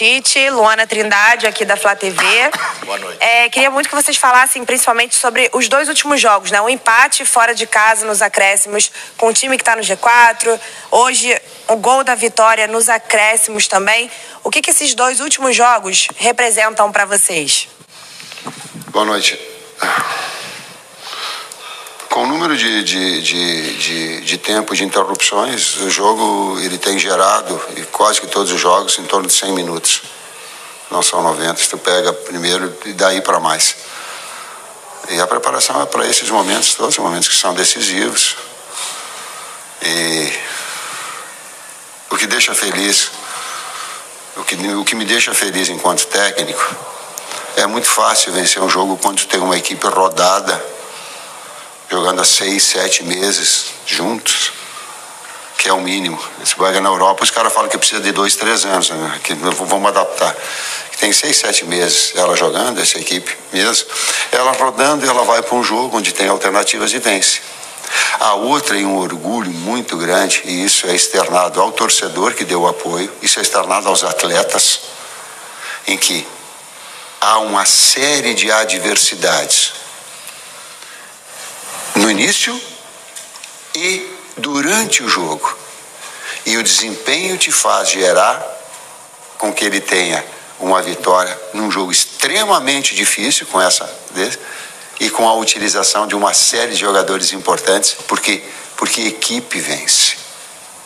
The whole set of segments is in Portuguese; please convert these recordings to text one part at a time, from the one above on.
Tite, Luana Trindade, aqui da Flá TV. Boa noite. Queria muito que vocês falassem principalmente sobre os dois últimos jogos, né? O empate fora de casa nos acréscimos com o time que está no G4. Hoje, o gol da vitória nos acréscimos também. O que esses dois últimos jogos representam para vocês? Boa noite. Com o número de tempo de interrupções, o jogo ele tem gerado, e quase que todos os jogos, em torno de 100 minutos. Não são 90, se tu pega primeiro e daí para mais. E a preparação é para esses momentos, todos os momentos que são decisivos. E o que deixa feliz, o que me deixa feliz enquanto técnico, é muito fácil vencer um jogo quando tu tem uma equipe rodada, jogando há 6, 7 meses juntos, que é o mínimo. Se vai na Europa, os caras falam que precisa de 2, 3 anos, né? Que vamos adaptar. Tem 6, 7 meses ela jogando, essa equipe mesmo, ela rodando, ela vai para um jogo onde tem alternativas e vence. A outra é um orgulho muito grande, e isso é externado ao torcedor que deu apoio, isso é externado aos atletas, em que há uma série de adversidades no início e durante o jogo. E o desempenho te faz gerar com que ele tenha uma vitória num jogo extremamente difícil e com a utilização de uma série de jogadores importantes, porque equipe vence.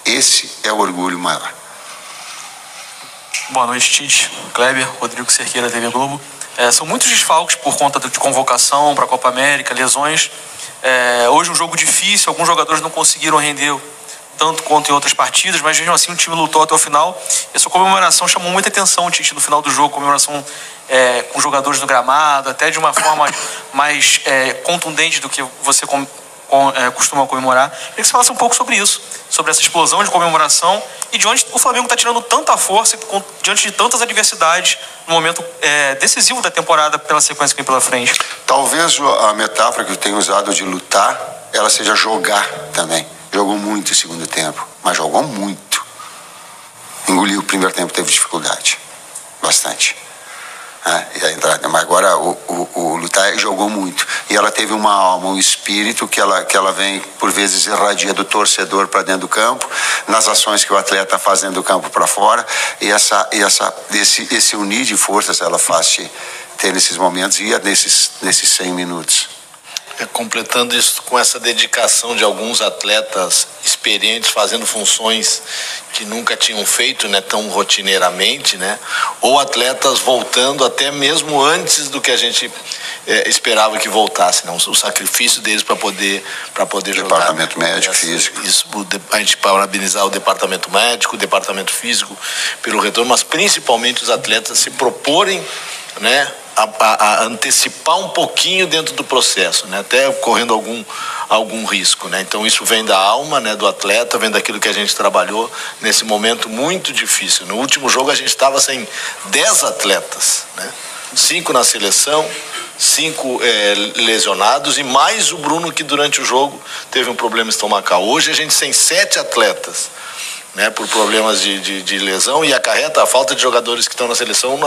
Esse é o orgulho maior. Boa noite, Tite, Kleber, Rodrigo Cerqueira, TV Globo. São muitos desfalques por conta de convocação para a Copa América, lesões. Hoje um jogo difícil, alguns jogadores não conseguiram render tanto quanto em outras partidas, mas mesmo assim o time lutou até o final. Essa comemoração chamou muita atenção, Tite, no final do jogo, comemoração com jogadores no gramado, até de uma forma mais contundente do que você costuma comemorar. Queria que você falasse um pouco sobre isso, sobre essa explosão de comemoração e de onde o Flamengo está tirando tanta força diante de tantas adversidades no momento decisivo da temporada, pela sequência que vem pela frente. Talvez a metáfora que eu tenho usado de lutar, ela seja jogar também. Jogou muito o segundo tempo, mas jogou muito. Engoliu o primeiro tempo, teve dificuldade, bastante. E a entrada, mas agora o lutar jogou muito. E ela teve uma alma, um espírito que ela vem, por vezes, irradia do torcedor para dentro do campo, nas ações que o atleta faz dentro do campo para fora, e esse unir de forças ela faz ter nesses momentos e nesses 100 minutos. Completando isso com essa dedicação de alguns atletas experientes fazendo funções que nunca tinham feito, né, tão rotineiramente, né, ou atletas voltando até mesmo antes do que a gente esperava que voltasse, né, o sacrifício deles para poder jogar. Departamento médico, físico. Isso, a gente parabenizar o departamento médico, o departamento físico pelo retorno, mas principalmente os atletas se proporem, né, a antecipar um pouquinho dentro do processo, né? Até correndo algum risco, né? Então isso vem da alma, né, do atleta, vem daquilo que a gente trabalhou nesse momento muito difícil. No último jogo a gente estava sem 10 atletas, né? 5 na seleção, 5 lesionados e mais o Bruno, que durante o jogo teve um problema estomacal. Hoje a gente tem 7 atletas, né, por problemas de lesão, e a falta de jogadores que estão na seleção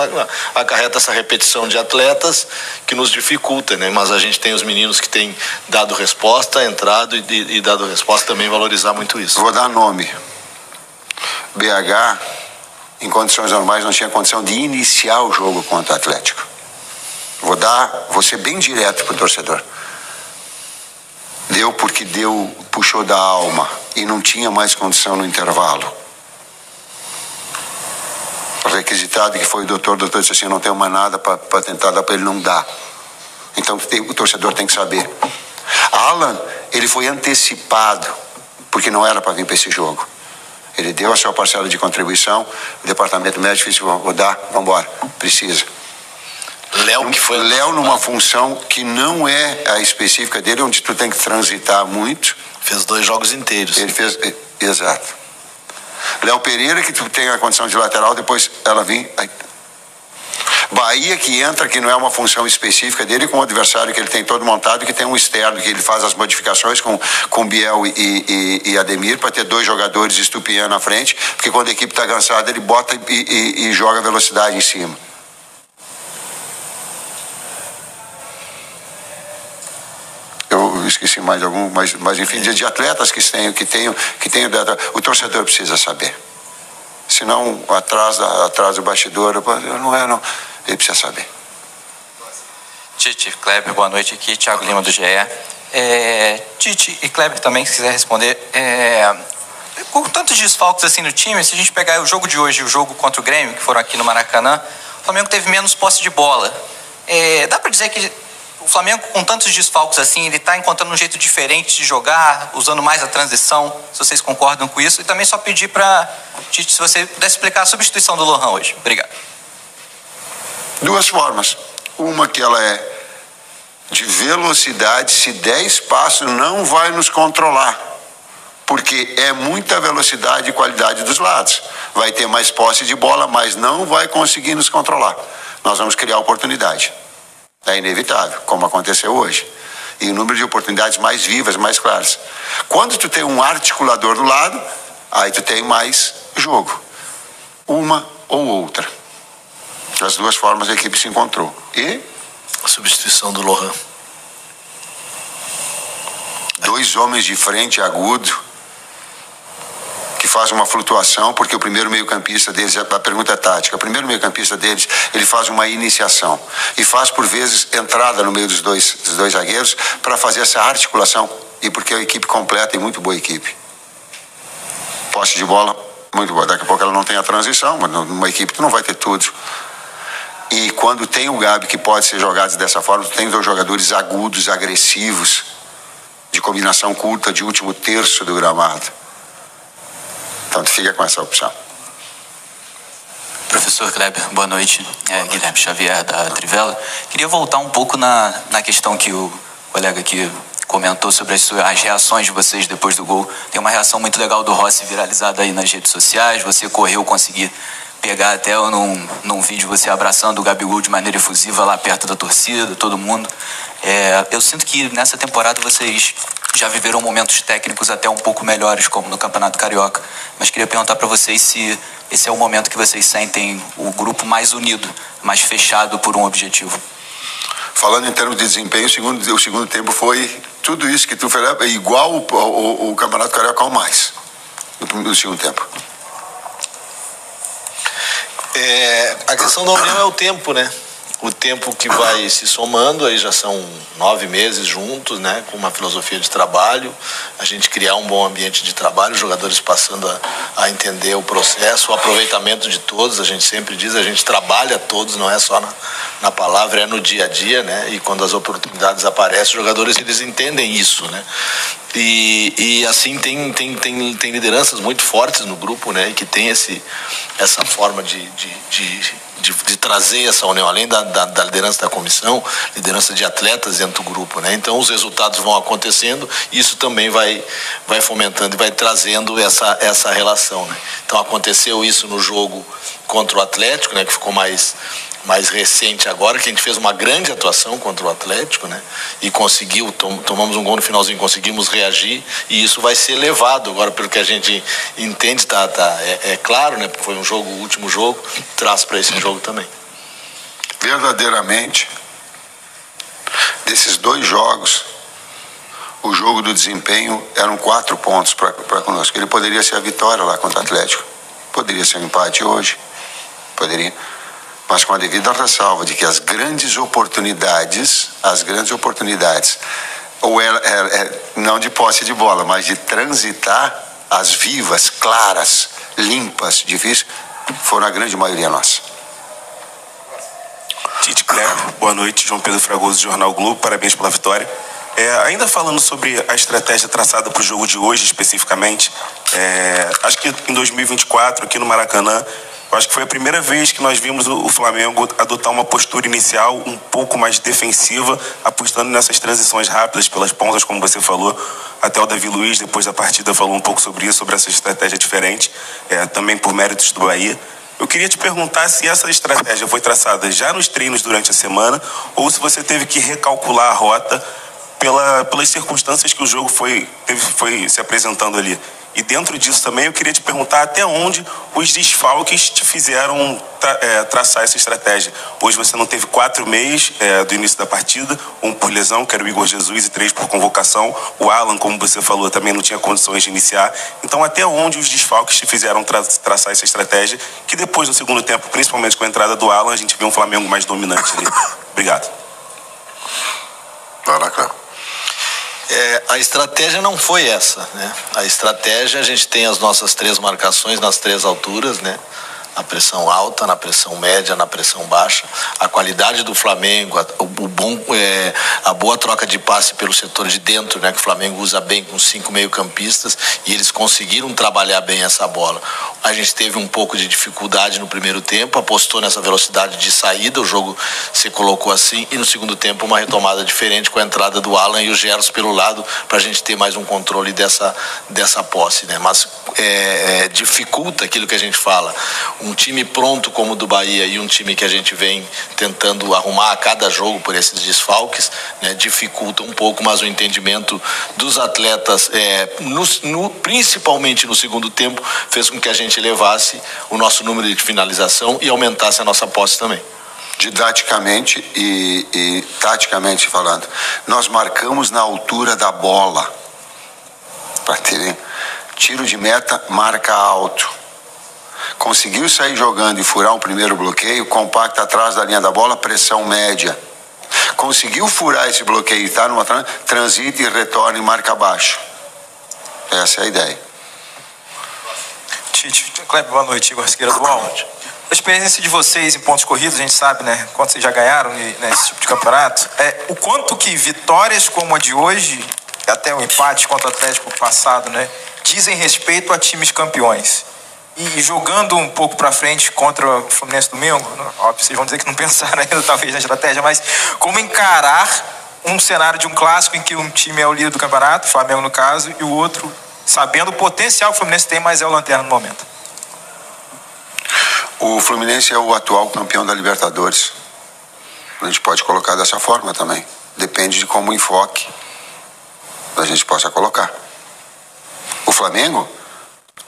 acarreta essa repetição de atletas que nos dificulta, né? Mas a gente tem os meninos que têm dado resposta, entrado e dado resposta, também valorizar muito isso. Vou dar nome. BH, em condições normais, não tinha condição de iniciar o jogo contra o Atlético. Vou ser bem direto pro torcedor. Deu porque puxou da alma e não tinha mais condição no intervalo. O requisitado que foi o doutor disse assim, não tenho mais nada para tentar dar para ele, não dá. Então o torcedor tem que saber. Alan, ele foi antecipado, porque não era para vir para esse jogo. Ele deu a sua parcela de contribuição, o departamento médico disse, vou dar, vamos embora, precisa. Léo numa função que não é a específica dele, onde tu tem que transitar muito. Fez 2 jogos inteiros. Ele fez, exato. Léo Pereira, que tu tem a condição de lateral, depois ela vem. Bahia que entra, que não é uma função específica dele, com o adversário que ele tem todo montado, que tem um externo, que ele faz as modificações com Biel e Ademir, para ter 2 jogadores Estupiñán na frente, porque quando a equipe está cansada, ele bota e joga velocidade em cima. Eu esqueci mais algum, mas enfim, de atletas que tenham, o torcedor precisa saber. Senão, atrás do bastidor, não, ele precisa saber. Tite, Kleber, boa noite aqui, Thiago Lima do GE. Tite e Kleber também, se quiser responder. Com tantos desfalques assim no time, se a gente pegar o jogo de hoje e o jogo contra o Grêmio, que foram aqui no Maracanã, o Flamengo teve menos posse de bola. Dá para dizer que o Flamengo, com tantos desfalques assim, ele está encontrando um jeito diferente de jogar, usando mais a transição, se vocês concordam com isso? E também só pedir para Tite, se você pudesse explicar a substituição do Lohan hoje. Obrigado. 2 formas. Uma que ela é de velocidade, se 10 passos não vai nos controlar, porque é muita velocidade e qualidade dos lados. Vai ter mais posse de bola, mas não vai conseguir nos controlar. Nós vamos criar oportunidade. É inevitável, como aconteceu hoje. E o número de oportunidades mais vivas, mais claras. Quando tu tem um articulador do lado, aí tu tem mais jogo. Uma ou outra. Das 2 formas a equipe se encontrou. E a substituição do Lohan. 2 homens de frente agudo, que faz uma flutuação, porque o primeiro meio-campista deles, a pergunta é tática, o primeiro meio-campista deles, ele faz uma iniciação e faz por vezes entrada no meio dos dois zagueiros para fazer essa articulação, e porque é uma equipe completa e muito boa equipe. Posse de bola, muito boa. Daqui a pouco ela não tem a transição, mas numa equipe tu não vai ter tudo. E quando tem o Gabi, que pode ser jogado dessa forma, tu tem 2 jogadores agudos, agressivos, de combinação curta, de último terço do gramado. Então, tu fica com essa opção. Professor Kleber, boa noite. Guilherme Xavier, da Trivela. Queria voltar um pouco na questão que o colega aqui comentou sobre as reações de vocês depois do gol. Tem uma reação muito legal do Rossi viralizada aí nas redes sociais. Você correu, conseguir pegar até num vídeo você abraçando o Gabigol de maneira efusiva lá perto da torcida, todo mundo. Eu sinto que nessa temporada vocês já viveram momentos técnicos até um pouco melhores, como no Campeonato Carioca. Mas queria perguntar para vocês se esse é o momento que vocês sentem o grupo mais unido, mais fechado por um objetivo. Falando em termos de desempenho, o segundo tempo foi tudo isso que tu fez, igual o Campeonato Carioca ou mais, no segundo tempo. A questão da união é o tempo, né? O tempo que vai se somando, aí já são 9 meses juntos, né? Com uma filosofia de trabalho, a gente criar um bom ambiente de trabalho, os jogadores passando a entender o processo, o aproveitamento de todos, a gente sempre diz, a gente trabalha todos, não é só na palavra, é no dia a dia, né? E quando as oportunidades aparecem, os jogadores eles entendem isso, né? E assim tem lideranças muito fortes no grupo, né? E que tem essa forma de trazer essa união, além da liderança da comissão, liderança de atletas dentro do grupo, né? Então os resultados vão acontecendo e isso também vai fomentando e vai trazendo essa relação, né? Então aconteceu isso no jogo contra o Atlético, né? Que ficou mais recente agora, que a gente fez uma grande atuação contra o Atlético, né? E conseguiu, tomamos um gol no finalzinho, conseguimos reagir e isso vai ser levado agora, pelo que a gente entende, é claro, né? Foi o último jogo, traz para esse jogo também. Verdadeiramente, desses 2 jogos, o jogo do desempenho eram 4 pontos para conosco. Ele poderia ser a vitória lá contra o Atlético, poderia ser um empate hoje, poderia, mas com a devida ressalva de que as grandes oportunidades, ou não de posse de bola, mas de transitar, as vivas, claras, limpas, difíceis, foram a grande maioria nossa. Tite, Kleber, boa noite. João Pedro Fragoso, Jornal Globo, parabéns pela vitória. Ainda falando sobre a estratégia traçada para o jogo de hoje especificamente, acho que em 2024, aqui no Maracanã, acho que foi a primeira vez que nós vimos o Flamengo adotar uma postura inicial um pouco mais defensiva, apostando nessas transições rápidas pelas pontas, como você falou. Até o Davi Luiz, depois da partida, falou um pouco sobre isso, sobre essa estratégia diferente, também por méritos do Bahia. Eu queria te perguntar se essa estratégia foi traçada já nos treinos durante a semana ou se você teve que recalcular a rota pelas circunstâncias que o jogo foi se apresentando ali. E dentro disso também eu queria te perguntar até onde os desfalques te fizeram traçar essa estratégia. Hoje você não teve 4 meias do início da partida, 1 por lesão, que era o Igor Jesus, e 3 por convocação. O Alan, como você falou, também não tinha condições de iniciar. Então até onde os desfalques te fizeram traçar essa estratégia, que depois no segundo tempo, principalmente com a entrada do Alan, a gente viu um Flamengo mais dominante ali. Obrigado. Vai lá, cara. A estratégia não foi essa, né? A estratégia, a gente tem as nossas 3 marcações nas 3 alturas, né? Na pressão alta, na pressão média, na pressão baixa. A qualidade do Flamengo, a boa troca de passe pelo setor de dentro, né? Que o Flamengo usa bem com 5 meio-campistas e eles conseguiram trabalhar bem essa bola. A gente teve um pouco de dificuldade no primeiro tempo, apostou nessa velocidade de saída, o jogo se colocou assim, e no segundo tempo uma retomada diferente com a entrada do Alan e o Gerson pelo lado, para a gente ter mais um controle dessa posse, né? Mas dificulta aquilo que a gente fala. Um time pronto como o do Bahia e um time que a gente vem tentando arrumar a cada jogo por esses desfalques, né, dificulta um pouco, mas o entendimento dos atletas, principalmente no segundo tempo, fez com que a gente elevasse o nosso número de finalização e aumentasse a nossa posse também. Didaticamente e taticamente falando, nós marcamos na altura da bola. Para terem tiro de meta, marca alto. Conseguiu sair jogando e furar o primeiro bloqueio, compacta atrás da linha da bola, pressão média. Conseguiu furar esse bloqueio e está numa transita e retorna e marca baixo. Essa é a ideia. Tite, Kleber, boa noite. Igor Siqueira do UOL. A experiência de vocês em pontos corridos, a gente sabe, né? Quanto vocês já ganharam nesse tipo de campeonato. O quanto que vitórias como a de hoje, até o empate contra o Atlético passado, né? Dizem respeito a times campeões. E jogando um pouco para frente contra o Fluminense domingo, óbvio, vocês vão dizer que não pensaram ainda talvez na estratégia, mas como encarar um cenário de um clássico em que um time é o líder do campeonato, o Flamengo no caso, e o outro sabendo o potencial que o Fluminense tem, mas é o lanterna no momento? O Fluminense é o atual campeão da Libertadores. A gente pode colocar dessa forma também. Depende de como o enfoque a gente possa colocar. O Flamengo,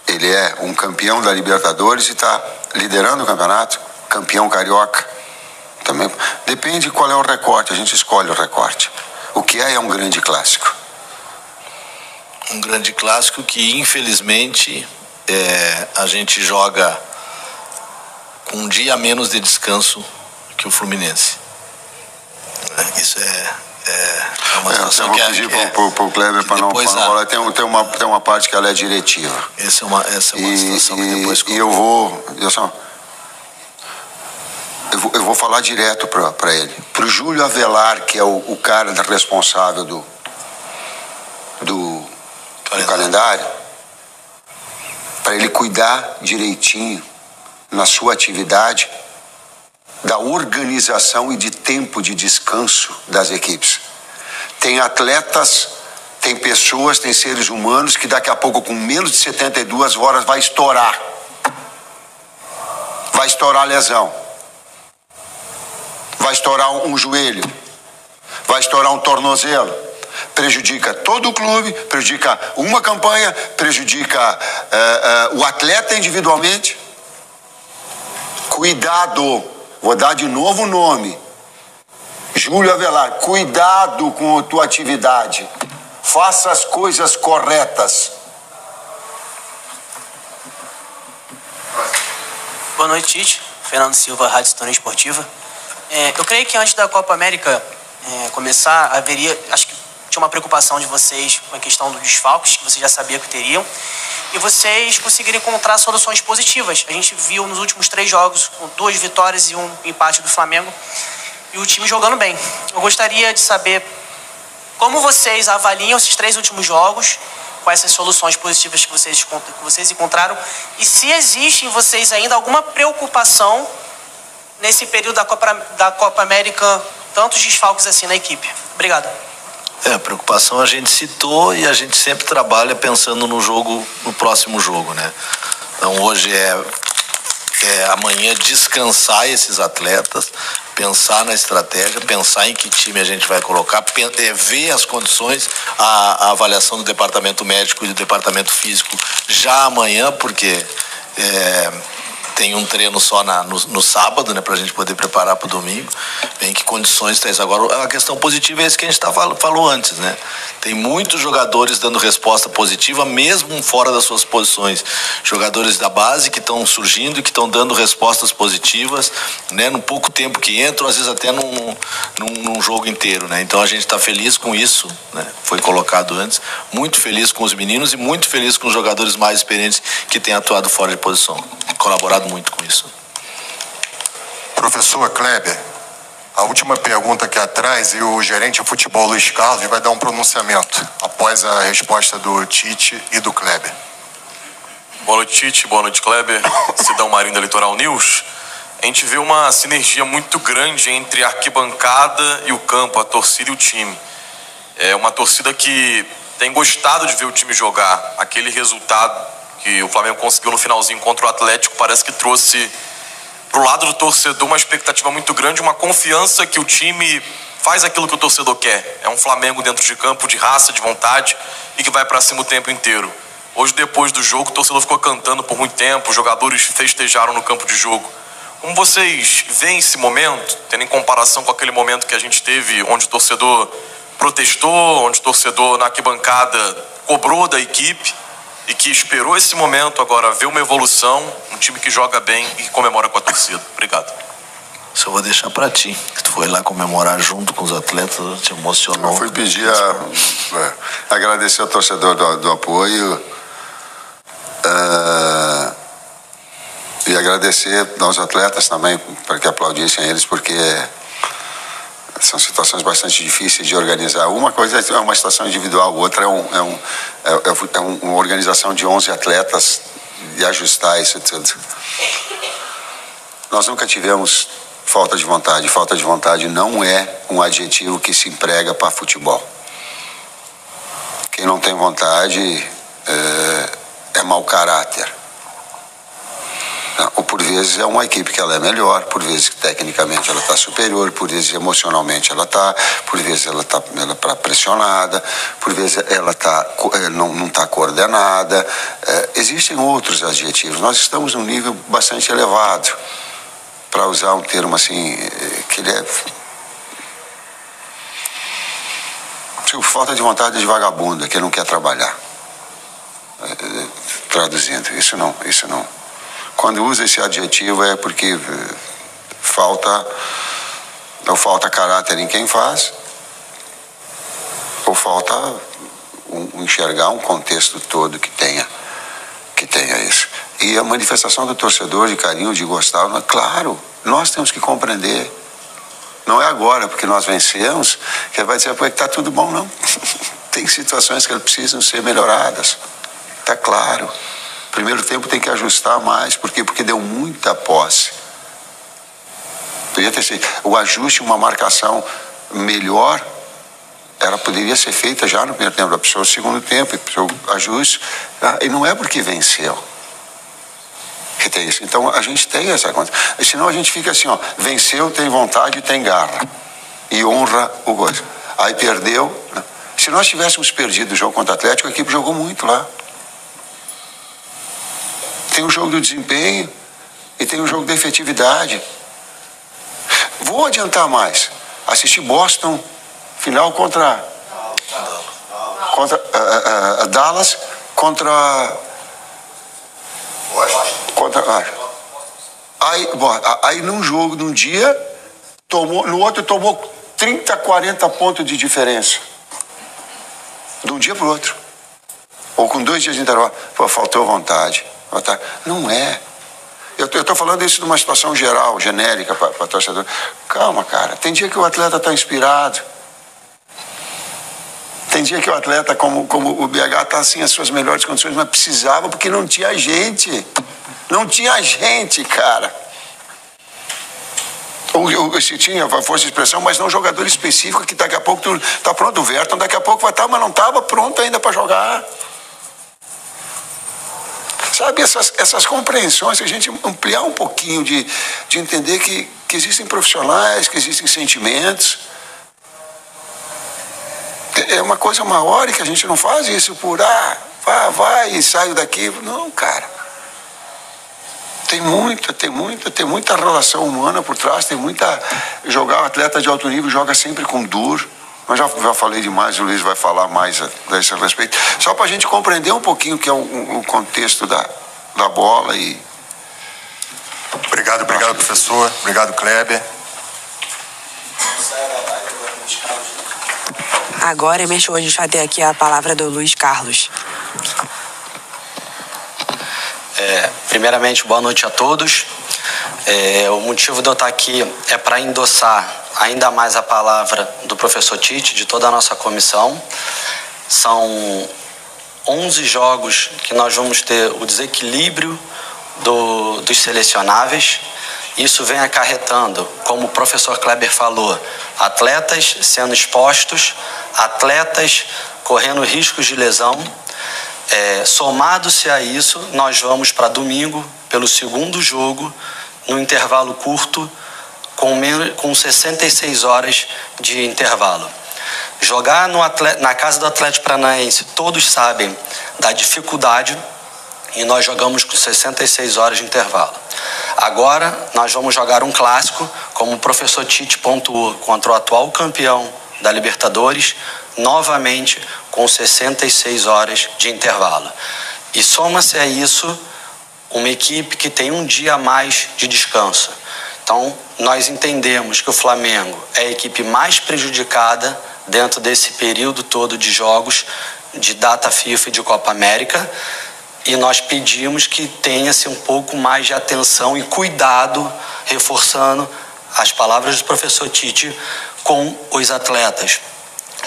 ele é um campeão da Libertadores e está liderando o campeonato, campeão carioca. Também depende qual é o recorte, a gente escolhe o recorte. O que é um grande clássico? Um grande clássico que, infelizmente, a gente joga com um dia a menos de descanso que o Fluminense. Isso é uma situação eu vou pedir para o Kleber para não falar. Tem uma parte que ela é diretiva. Essa é uma situação que depois... E eu vou falar direto para ele. Para o Júlio Avelar, que é o cara responsável do calendário, para ele cuidar direitinho na sua atividade da organização e de tempo de descanso das equipes. Tem atletas, tem pessoas, tem seres humanos que daqui a pouco, com menos de 72 horas, vai estourar a lesão, vai estourar um joelho, vai estourar um tornozelo. Prejudica todo o clube, prejudica uma campanha, prejudica o atleta individualmente. Cuidado, vou dar de novo o nome, Júlio Avelar, cuidado com a tua atividade, faça as coisas corretas. Boa noite, Tite. Fernando Silva, Rádio Sintonia Esportiva. Eu creio que antes da Copa América começar, acho que tinha uma preocupação de vocês com a questão dos desfalques, que vocês já sabiam que teriam, e vocês conseguiram encontrar soluções positivas. A gente viu nos últimos 3 jogos, com 2 vitórias e 1 empate do Flamengo, e o time jogando bem. Eu gostaria de saber como vocês avaliam esses 3 últimos jogos, quais essas soluções positivas que vocês encontraram, e se existe em vocês ainda alguma preocupação nesse período da Copa América, tantos desfalques assim na equipe. Obrigado. A preocupação a gente citou e a gente sempre trabalha pensando no próximo jogo, né? Então hoje amanhã descansar esses atletas, pensar na estratégia, pensar em que time a gente vai colocar, ver as condições, a avaliação do departamento médico e do departamento físico já amanhã, porque tem um treino só no sábado, né, pra gente poder preparar pro domingo. Em que condições está isso? Agora, a questão positiva é isso que a gente falou antes, né? Tem muitos jogadores dando resposta positiva, mesmo fora das suas posições. Jogadores da base que estão surgindo e que estão dando respostas positivas, né? No pouco tempo que entram, às vezes até num jogo inteiro, né? Então a gente está feliz com isso, né? Foi colocado antes. Muito feliz com os meninos e muito feliz com os jogadores mais experientes que têm atuado fora de posição. Colaborado muito com isso. Professor Kleber, a última pergunta aqui atrás, e o gerente de futebol Luiz Carlos vai dar um pronunciamento após a resposta do Tite e do Kleber. Boa noite, Tite. Boa noite, Kleber. Sidão Marinho da Litoral News. A gente vê uma sinergia muito grande entre a arquibancada e o campo, a torcida e o time. É uma torcida que tem gostado de ver o time jogar. Aquele resultado que o Flamengo conseguiu no finalzinho contra o Atlético parece que trouxe pro lado do torcedor uma expectativa muito grande, uma confiança que o time faz aquilo que o torcedor quer. É um Flamengo dentro de campo, de raça, de vontade e que vai para cima o tempo inteiro. Hoje, depois do jogo, o torcedor ficou cantando por muito tempo, os jogadores festejaram no campo de jogo. Como vocês veem esse momento, tendo em comparação com aquele momento que a gente teve, onde o torcedor protestou, onde o torcedor na arquibancada cobrou da equipe, e que esperou esse momento, agora vê uma evolução, um time que joga bem e que comemora com a torcida. Obrigado. Isso eu vou deixar pra ti, que tu foi lá comemorar junto com os atletas, te emocionou. Eu fui pedir agradecer ao torcedor do apoio e agradecer aos atletas também para que aplaudissem eles, porque são situações bastante difíceis de organizar. Uma coisa é uma situação individual, outra é uma organização de 11 atletas e ajustar isso tudo. Nós nunca tivemos falta de vontade. Falta de vontade não é um adjetivo que se emprega para futebol. Quem não tem vontade é mau caráter. Ou por vezes é uma equipe que ela é melhor, por vezes tecnicamente ela está superior, por vezes emocionalmente ela está, por vezes ela está pressionada, por vezes ela não está coordenada. Existem outros adjetivos. Nós estamos num nível bastante elevado, para usar um termo assim, que ele é... Tipo, falta de vontade de vagabundo, que não quer trabalhar. Traduzindo, isso não. Quando usa esse adjetivo é porque falta caráter em quem faz, ou falta enxergar um contexto todo que tenha isso. E a manifestação do torcedor de carinho, de gostar, claro, nós temos que compreender. Não é agora, porque nós vencemos, que vai dizer, pô, que está tudo bom, não. Tem situações que precisam ser melhoradas. Está claro. Primeiro tempo tem que ajustar mais. Por quê? Porque deu muita posse. Podia ter sido o ajuste, uma marcação melhor, ela poderia ser feita já no primeiro tempo da pessoa, no segundo tempo, o ajuste. E não é porque venceu que tem isso. Então a gente tem essa conta. Senão a gente fica assim, ó, venceu, tem vontade, tem garra e honra o gol. Aí perdeu. Né? Se nós tivéssemos perdido o jogo contra o Atlético, a equipe jogou muito lá. Tem o jogo do desempenho e tem o jogo da efetividade. Vou adiantar mais. Assisti Boston, final contra Dallas, aí num jogo, num dia, no outro tomou 30, 40 pontos de diferença. De um dia para o outro. Ou com 2 dias de intervalo. Pô, faltou vontade. Não é. Eu estou falando isso de uma situação geral, genérica para torcedor. Calma, cara. Tem dia que o atleta está inspirado. Tem dia que o atleta, como o BH, está assim, as suas melhores condições, mas precisava porque não tinha gente. Não tinha gente, cara. Ou se tinha força de expressão, mas não jogador específico que daqui a pouco tu tá pronto. O Verton daqui a pouco vai estar, mas não estava pronto ainda para jogar. sabe, essas compreensões, se a gente ampliar um pouquinho de entender que existem profissionais, que existem sentimentos. É uma coisa maior e que a gente não faz isso por, vai e saio daqui. Não, cara. Tem muita relação humana por trás, jogar atleta de alto nível joga sempre com dor. Mas já falei demais, o Luiz vai falar mais a esse respeito. Só para a gente compreender um pouquinho o que é o contexto da bola. Obrigado, professor. Obrigado, Kleber. Agora, a gente vai ter aqui a palavra do Luiz Carlos. Primeiramente, boa noite a todos. O motivo de eu estar aqui é para endossar ainda mais a palavra do professor Tite, de toda a nossa comissão. São 11 jogos que nós vamos ter o desequilíbrio dos selecionáveis. Isso vem acarretando, como o professor Kleber falou, atletas sendo expostos, atletas correndo riscos de lesão. Somado-se a isso, nós vamos para domingo, pelo segundo jogo, no intervalo curto, com 66 horas de intervalo. Jogar na casa do Atlético Paranaense, todos sabem da dificuldade, e nós jogamos com 66 horas de intervalo. Agora, nós vamos jogar um clássico, como o professor Tite pontuou, contra o atual campeão da Libertadores, novamente com 66 horas de intervalo. E soma-se a isso uma equipe que tem um dia a mais de descanso. Então, nós entendemos que o Flamengo é a equipe mais prejudicada dentro desse período todo de jogos de data FIFA e de Copa América, e nós pedimos que tenha-se um pouco mais de atenção e cuidado, reforçando as palavras do professor Tite, com os atletas,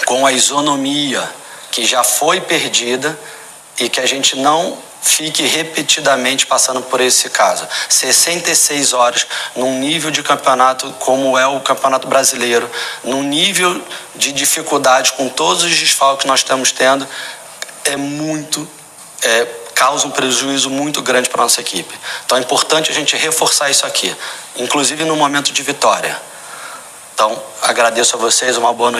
com a isonomia que já foi perdida e que a gente não fique repetidamente passando por esse caso. 66 horas num nível de campeonato como é o Campeonato Brasileiro, num nível de dificuldade com todos os desfalques que nós estamos tendo, causa um prejuízo muito grande para a nossa equipe. Então é importante a gente reforçar isso aqui, inclusive no momento de vitória. Então, agradeço a vocês, uma boa noite.